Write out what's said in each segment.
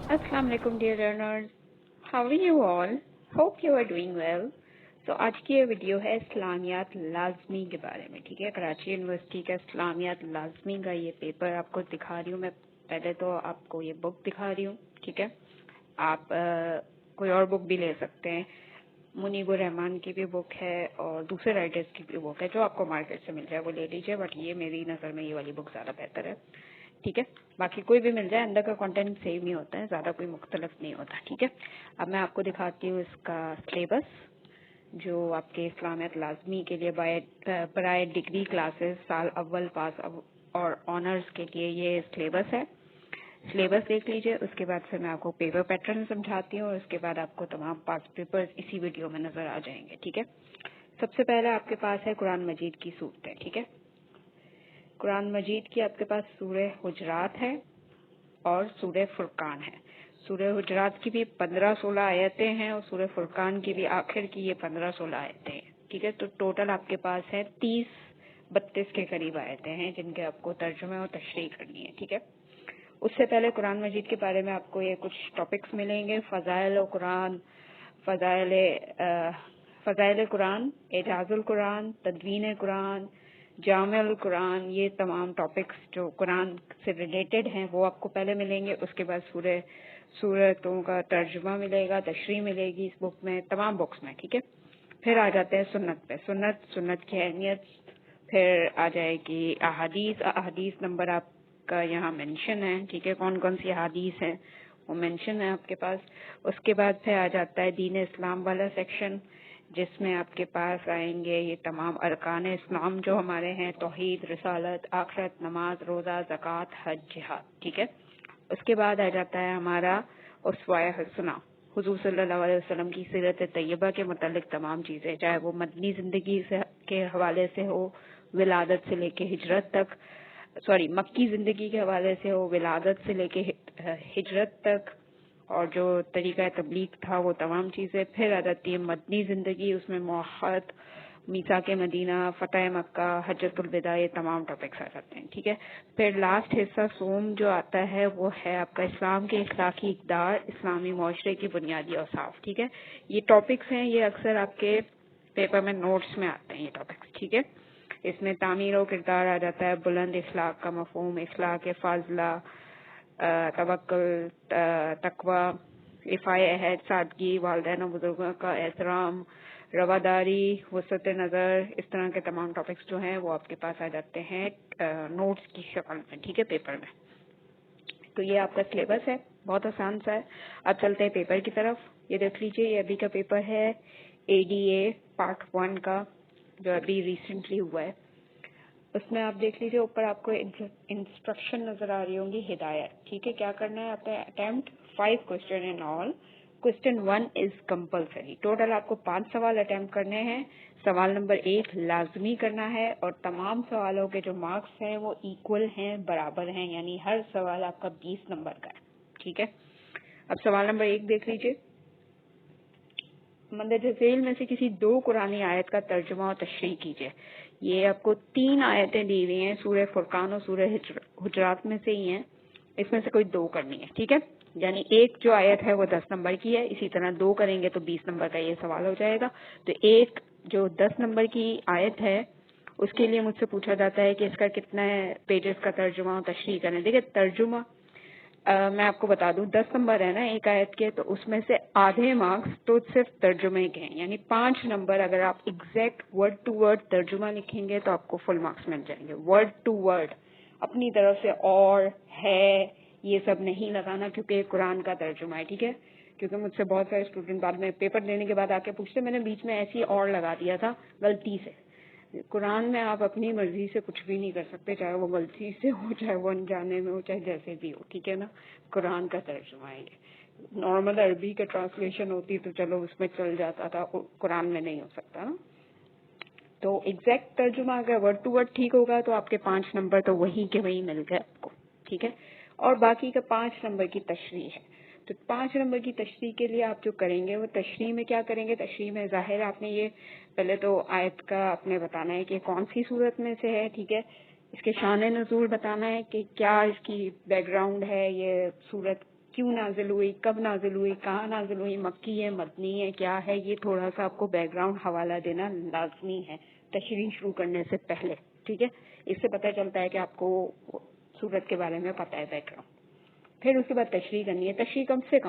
अस्सलाम वालेकुम dear learners, how are you all? Hope you are doing well. तो आज की ये वीडियो है इस्लामियात लाजमी के बारे में। ठीक है, कराची यूनिवर्सिटी का इस्लामियात लाजमी का ये पेपर आपको दिखा रही हूँ मैं। पहले तो आपको ये बुक दिखा रही हूँ। ठीक है, आप कोई और बुक भी ले सकते हैं। मुनीबुर रहमान की भी बुक है और दूसरे राइटर्स की भी बुक है, जो आपको मार्केट से मिल जाए वो ले लीजिए, बट ये मेरी नज़र में ये वाली बुक ज़्यादा बेहतर है। ठीक है, बाकी कोई भी मिल जाए, अंदर का कंटेंट सेम ही होता है, ज़्यादा कोई मुख्तलिफ नहीं होता। ठीक है, अब मैं आपको दिखाती हूँ इसका सिलेबस, जो आपके इस्लामियात लाजमी के लिए बराए डिग्री क्लासेस साल अव्वल पास और ऑनर्स के लिए ये सिलेबस है। सिलेबस देख लीजिए, उसके बाद फिर मैं आपको पेपर पैटर्न समझाती हूँ और उसके बाद आपको तमाम पास पेपर्स इसी वीडियो में नजर आ जाएंगे। ठीक है, सबसे पहले आपके पास है कुरान मजीद की सूरतें। ठीक है, कुरान मजीद की आपके पास सूरह हुजरात है और सूरह फुरकान है। सूरह हुजरात की भी 15-16 आयतें हैं और सूरह फुरकान की भी आखिर की ये 15-16 आयतें हैं। ठीक है, तो टोटल आपके पास है 30-32 के करीब आयतें हैं जिनके आपको तर्जुमे और तशरीह करनी है। ठीक है, उससे पहले कुरान मजीद के बारे में आपको ये कुछ टॉपिक्स मिलेंगे। फ़ज़ाइल कुरान, फ़ज़ाइल कुरान, एजाजुल कुरान, तदवीन कुरान, जामिल कुरान, ये तमाम टॉपिक्स जो कुरान से रिलेटेड हैं वो आपको पहले मिलेंगे। उसके बाद सूरतों का तर्जुमा मिलेगा, तशरीह मिलेगी इस बुक में, तमाम बुक्स में। ठीक है, फिर आ जाते हैं सुन्नत पे, सुन्नत की अहमियत, फिर आ जाएगी अहादीस नंबर आपका यहाँ मेंशन है। ठीक है, कौन कौन सी अहादीस है वो मेंशन है आपके पास। उसके बाद फिर आ जाता है दीन इस्लाम वाला सेक्शन, जिसमें आपके पास आएंगे ये तमाम अरकान इस्लाम जो हमारे हैं, तौहीद, रिसालत, आखिरत, नमाज, रोज़ा, ज़कात, हज, जिहाद। ठीक है, उसके बाद आ जाता है हमारा उसवाए हसना, हुजूर सल्लल्लाहु अलैहि वसल्लम की सीरत तैयबा के मुतालिक तमाम चीज़ें, चाहे वो मदनी ज़िंदगी से के हवाले से हो, विलादत से लेके हिजरत तक, मक्की ज़िंदगी के हवाले से हो, विलादत से लेके हिजरत तक, और जो तरीका तबलीग था वो तमाम चीज़ें। फिर आ जाती है मदनी ज़िंदगी, उसमें मुआहद, मीसा के मदीना, फतेह मक्का, हज्जतुल विदा, ये तमाम टॉपिक्स आ जाते हैं। ठीक है, फिर लास्ट हिस्सा सोम जो आता है वो है आपका इस्लाम के इखलाकी इक़दार, इस्लामी मुआशरे की बुनियादी औसाफ। ठीक है, ये टॉपिक्स हैं, ये अक्सर आपके पेपर में नोट्स में आते हैं ये टॉपिक्स। ठीक है, इसमें तामीर और किरदार आ जाता है, बुलंद इखलाक का मफहूम, इखलाक फाजला, तवक्कुल, तकवा, इफ़ाए अहद, सादगी, वालिदैन और बुजुर्गों का एहतराम, रवादारी, वसत नज़र, इस तरह के तमाम टॉपिक्स जो हैं वो आपके पास आ जाते हैं नोट्स की शक्ल में। ठीक है, पेपर में। तो ये आपका सिलेबस है, बहुत आसान सा है। अब चलते हैं पेपर की तरफ। ये देख लीजिए, ये अभी का पेपर है ADA पार्ट 1 का, जो अभी रिसेंटली हुआ है। उसमें आप देख लीजिए, ऊपर आपको इंस्ट्रक्शन नजर आ रही होंगी, हिदायत। ठीक है, क्या करना है आपका attempt 5 question in all. Question 1 is compulsory. Total आपको 5 सवाल अटेम्प्ट करने हैं। सवाल नंबर 1 लाजमी करना है और तमाम सवालों के जो मार्क्स हैं वो इक्वल हैं, बराबर हैं, यानी हर सवाल आपका 20 नंबर का है। ठीक है, अब सवाल नंबर 1 देख लीजिए, मंदरजा झेल में से किसी 2 कुरानी आयत का तर्जुमा और तशरीह कीजिए। ये आपको 3 आयतें दी हुई हैं, सूरह फुरकान और सूरह हुजरात में से ही हैं, इसमें से कोई 2 करनी है। ठीक है, यानी एक जो आयत है वो 10 नंबर की है, इसी तरह 2 करेंगे तो 20 नंबर का ये सवाल हो जाएगा। तो एक जो 10 नंबर की आयत है उसके लिए मुझसे पूछा जाता है कि इसका कितना पेजेस का तर्जुमा और तशरीह करें। देखिए, तर्जुमा मैं आपको बता दूं, 10 नंबर है ना एक आयत के, तो उसमें से आधे मार्क्स तो सिर्फ तर्जुमे के हैं, यानी 5 नंबर अगर आप एग्जैक्ट वर्ड टू वर्ड तर्जुमा लिखेंगे तो आपको फुल मार्क्स मिल जाएंगे। वर्ड टू वर्ड अपनी तरफ से और है ये सब नहीं लगाना, क्योंकि ये कुरान का तर्जुमा है। ठीक है, क्योंकि मुझसे बहुत सारे स्टूडेंट बाद में पेपर देने के बाद आके पूछते, मैंने बीच में ऐसे ही और लगा दिया था गलती से। कुरान में आप अपनी मर्जी से कुछ भी नहीं कर सकते, चाहे वो गलती से हो, चाहे वो अनजाने में हो, चाहे जैसे भी हो। ठीक है ना, कुरान का तर्जुमा है ये। नॉर्मल अरबी का ट्रांसलेशन होती तो चलो उसमें चल जाता था, कुरान में नहीं हो सकता ना। तो एग्जैक्ट तर्जुमा अगर वर्ड टू वर्ड ठीक होगा तो आपके 5 नंबर तो वही के वही मिल गए आपको। ठीक है, और बाकी का 5 नंबर की तशरीह है। तो 5 नंबर की तशरीह के लिए आप जो करेंगे वो तशरीह में क्या करेंगे, तशरीह में जाहिर आपने ये पहले तो आयत का आपने बताना है कि कौन सी सूरत में से है। ठीक है, इसके शान नज़ूल बताना है कि क्या इसकी बैकग्राउंड है, ये सूरत کیوں نازل ہوئی, کب نازل ہوئی, کہاں نازل ہوئی, مکی ہے, مدنی ہے, کیا ہے, یہ تھوڑا سا آپ کو بیک گراؤنڈ حوالہ دینا لازمی ہے تشریح شروع کرنے سے پہلے, ٹھیک ہے. اس سے پتہ چلتا ہے کہ آپ کو سورت کے بارے میں پتہ ہے بیک گراؤنڈ. پھر اس کے بعد تشریح کرنی ہے. تشریح کم سے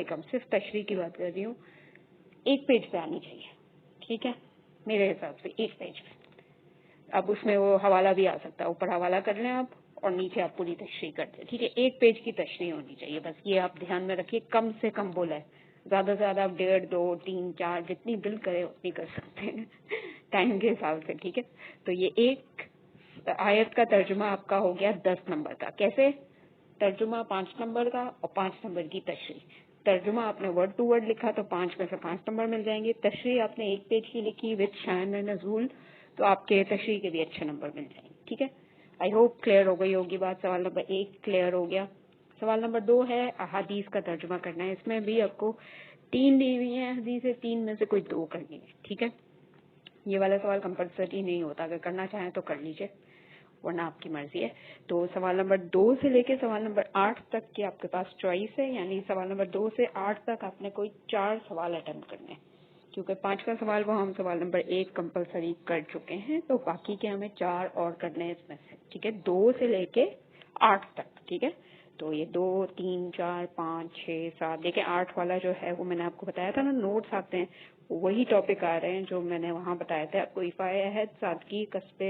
کم صرف تشریح کی بات کر رہی ہوں, 1 پیج پہ آنی چاہیے, ٹھیک ہے, میرے حساب سے 1 پیج پہ. اب اس میں وہ حوالہ بھی آ سکتا ہے, اوپر حوالہ کر لیں آپ اور نیچے آپ پوری تشریح کر دیں, ٹھیک ہے. 1 پیج کی تشریح ہونی چاہیے, بس یہ آپ دھیان میں رکھیے. کم سے کم بولا ہے, زیادہ سے زیادہ آپ 1.5 2 3 4 جتنی دل کرے اتنی کر سکتے ہیں ٹائم کے حساب سے, ٹھیک ہے. تو یہ ایک آیت کا ترجمہ آپ کا ہو گیا 10 نمبر کا. کیسے ترجمہ 5 نمبر کا اور 5 نمبر کی تشریح. ترجمہ آپ نے ورڈ ٹو ورڈ لکھا تو 5 میں سے 5 نمبر مل جائیں گے. تشریح آپ نے 1 پیج کی لکھی وتھ شان نزول تو آپ کے تشریح کے بھی اچھے نمبر مل جائیں گے, ٹھیک ہے. آئی ہوپ کلیئر ہو گئی ہوگی بات. سوال نمبر 1 کلیئر ہو گیا. سوال نمبر 2 ہے احادیث کا ترجمہ کرنا ہے. اس میں بھی آپ کو 3 دی ہوئی ہیں حدیث, 3 میں سے کوئی 2 کرنی ہے, ٹھیک ہے. یہ والا سوال کمپلسری نہیں ہوتا, اگر کرنا چاہیں تو کر لیجیے ورنہ آپ کی مرضی ہے. تو سوال نمبر 2 سے لے کے سوال نمبر 8 تک کی آپ کے پاس چوائس ہے, یعنی سوال نمبر 2 سے 8 تک آپ نے کوئی 4 سوال اٹیمپٹ کرنے ہیں, کیونکہ 5واں سوال وہ ہم سوال نمبر 1 کمپلسری کر چکے ہیں, تو باقی کے ہمیں 4 اور کرنے ہیں اس میں سے, ٹھیک ہے. 2 سے لے کے 8 تک, ٹھیک ہے. تو یہ 2 3 4 5 6 7 دیکھیں 8 والا جو ہے وہ میں نے آپ کو بتایا تھا نا, نوٹس آتے ہیں وہی ٹاپک آ رہے ہیں جو میں نے وہاں بتایا تھا آپ کو. ایفائے عہد, سادگی, کسب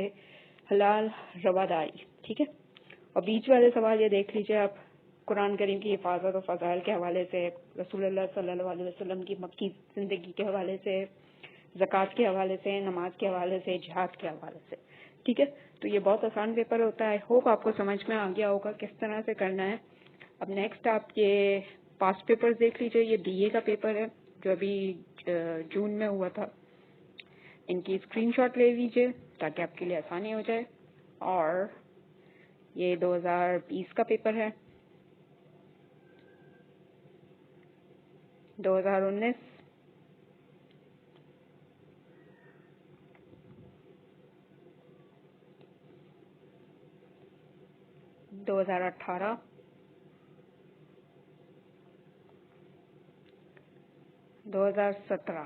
حلال, رواداری, ٹھیک ہے. اور بیچ والے سوال یہ دیکھ لیجیے آپ, قرآن کریم کی حفاظت اور فضائل کے حوالے سے, رسول اللہ صلی اللہ علیہ وسلم کی مکی زندگی کے حوالے سے, زکوٰۃ کے حوالے سے, نماز کے حوالے سے, جہاد کے حوالے سے, ٹھیک ہے. تو یہ بہت آسان پیپر ہوتا ہے. ہوپ آپ کو سمجھ میں آ گیا ہوگا کس طرح سے کرنا ہے. اب نیکسٹ آپ یہ پاسٹ پیپر دیکھ لیجیے. یہ BA کا پیپر ہے جو ابھی جون میں ہوا تھا. ان کی اسکرین شاٹ لے لیجیے تاکہ آپ کے لیے آسانی ہو جائے. اور یہ 2020 کا پیپر ہے, 2019, 2018, 2017